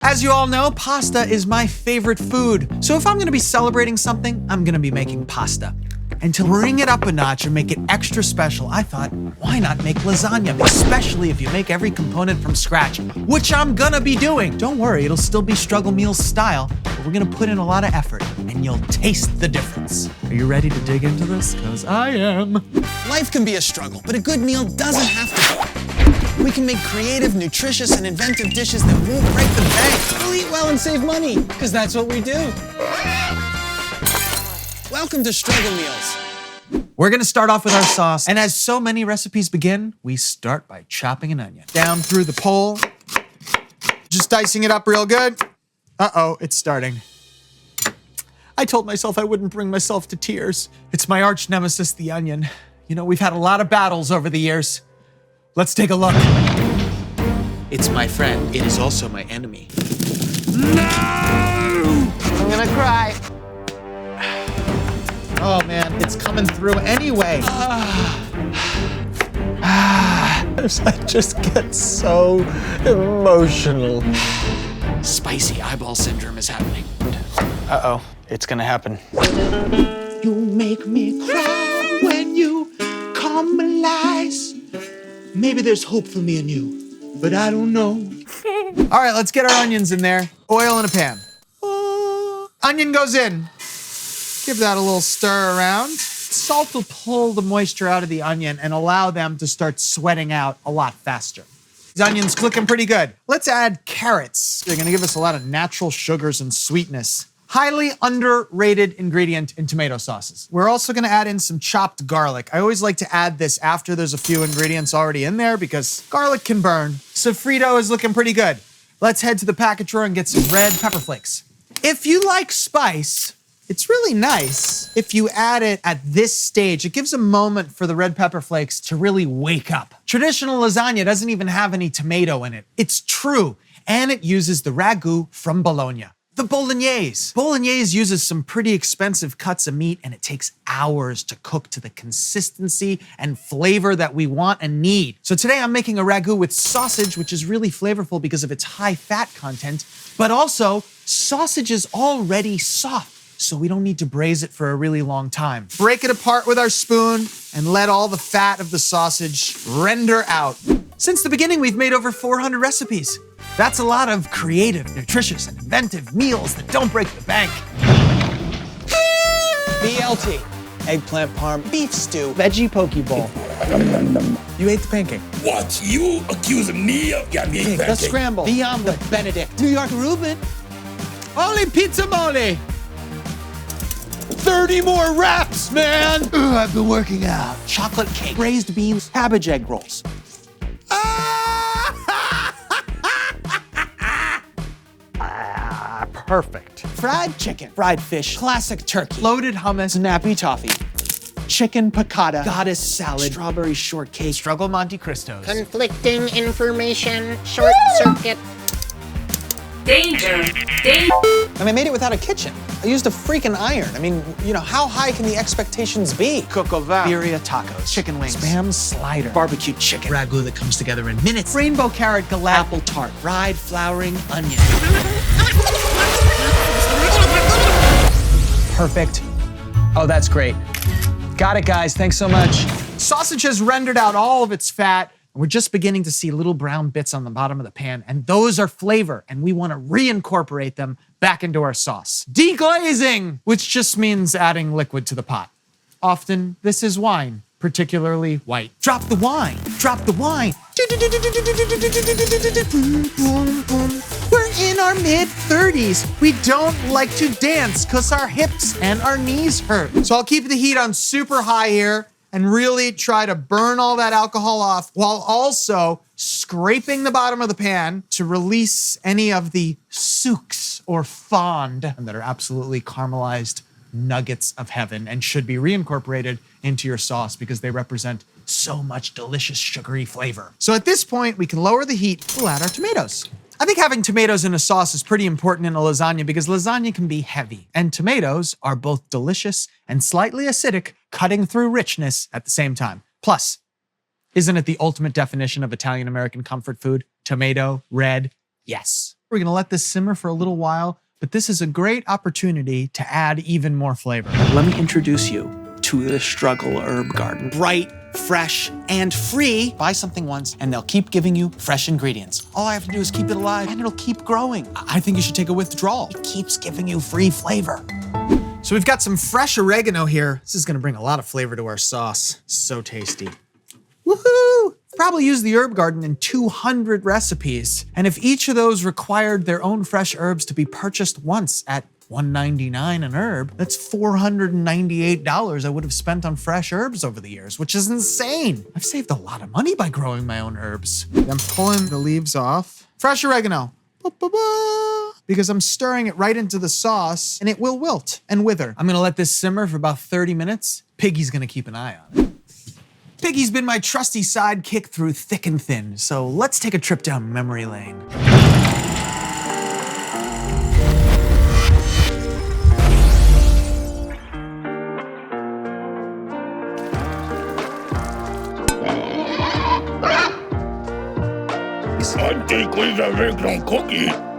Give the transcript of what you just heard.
As you all know, pasta is my favorite food. So if I'm gonna be celebrating something, I'm gonna be making pasta. And to bring it up a notch and make it extra special, I thought, why not make lasagna? Especially if you make every component from scratch, which I'm gonna be doing. Don't worry, it'll still be Struggle Meals style, but we're gonna put in a lot of effort and you'll taste the difference. Are you ready to dig into this? Because I am. Life can be a struggle, but a good meal doesn't have to be. We can make creative, nutritious, and inventive dishes that won't break the bank. We'll eat well and save money, because that's what we do. Welcome to Struggle Meals. We're gonna start off with our sauce, and as so many recipes begin, we start by chopping an onion. Down through the pole, just dicing it up real good. Uh-oh, it's starting. I told myself I wouldn't bring myself to tears. It's my arch nemesis, the onion. You know, we've had a lot of battles over the years. Let's take a look. It's my friend. It is also my enemy. No! I'm gonna cry. Oh man, it's coming through anyway. I just get so emotional. Spicy eyeball syndrome is happening. Uh-oh, it's gonna happen. You make me cry when you caramelize. Maybe there's hope for me and you, but I don't know. All right, let's get our onions in there. Oil in a pan. Onion goes in. Give that a little stir around. Salt will pull the moisture out of the onion and allow them to start sweating out a lot faster. These onions looking pretty good. Let's add carrots. They're gonna give us a lot of natural sugars and sweetness. Highly underrated ingredient in tomato sauces. We're also gonna add in some chopped garlic. I always like to add this after there's a few ingredients already in there because garlic can burn. Sofrito is looking pretty good. Let's head to the packet drawer and get some red pepper flakes. If you like spice, it's really nice if you add it at this stage. It gives a moment for the red pepper flakes to really wake up. Traditional lasagna doesn't even have any tomato in it. It's true, and it uses the ragu from Bologna. The bolognese. Bolognese uses some pretty expensive cuts of meat, and it takes hours to cook to the consistency and flavor that we want and need. So today I'm making a ragu with sausage, which is really flavorful because of its high fat content, but also sausage is already soft, so we don't need to braise it for a really long time. Break it apart with our spoon and let all the fat of the sausage render out. Since the beginning, we've made over 400 recipes. That's a lot of creative, nutritious, and inventive meals that don't break the bank. BLT, eggplant parm, beef stew, veggie poke bowl. You ate the pancake. What? You accuse me of getting The scramble, the omelet, Benedict, New York Reuben. Holy pizza mole! 30 more wraps, man! Ugh, I've been working out. Chocolate cake, braised beans, cabbage egg rolls. Perfect. Fried chicken, fried fish, classic turkey, Loaded hummus, snappy toffee, chicken piccata, goddess salad, strawberry shortcake, struggle Monte Cristos. Conflicting information, short circuit. Danger! Danger! And I made it without a kitchen. I used a freaking iron. I mean, you know, how high can the expectations be? Coco Val, Birria tacos, chicken wings, spam slider, barbecue chicken, ragu that comes together in minutes, rainbow carrot galette, apple tart, fried flowering onion. Perfect. Oh, that's great. Got it, guys. Thanks so much. Sausage has rendered out all of its fat, and we're just beginning to see little brown bits on the bottom of the pan, and those are flavor, and we want to reincorporate them back into our sauce. Deglazing, which just means adding liquid to the pot. Often, this is wine, particularly white. Drop the wine, drop the wine. We're in our mid-30s. We don't like to dance because our hips and our knees hurt. So I'll keep the heat on super high here and really try to burn all that alcohol off while also scraping the bottom of the pan to release any of the souks or fond that are absolutely caramelized nuggets of heaven and should be reincorporated into your sauce because they represent so much delicious sugary flavor. So at this point, we can lower the heat. We'll add our tomatoes. I think having tomatoes in a sauce is pretty important in a lasagna because lasagna can be heavy, and tomatoes are both delicious and slightly acidic, cutting through richness at the same time. Plus, isn't it the ultimate definition of Italian-American comfort food? Tomato, red, yes. We're gonna let this simmer for a little while, but this is a great opportunity to add even more flavor. Let me introduce you to the Struggle Herb Garden. Bright, fresh, and free. Buy something once, and they'll keep giving you fresh ingredients. All I have to do is keep it alive, and it'll keep growing. I think you should take a withdrawal. It keeps giving you free flavor. So we've got some fresh oregano here. This is gonna bring a lot of flavor to our sauce. So tasty. Woohoo! Probably use the herb garden in 200 recipes. And if each of those required their own fresh herbs to be purchased once at $1.99 an herb, that's $498 I would have spent on fresh herbs over the years, which is insane. I've saved a lot of money by growing my own herbs. I'm pulling the leaves off. Fresh oregano. Ba-ba-ba. Because I'm stirring it right into the sauce and it will wilt and wither. I'm gonna let this simmer for about 30 minutes. Piggy's gonna keep an eye on it. Piggy's been my trusty sidekick through thick and thin, so let's take a trip down memory lane. Auntie, quiz avec un cookie.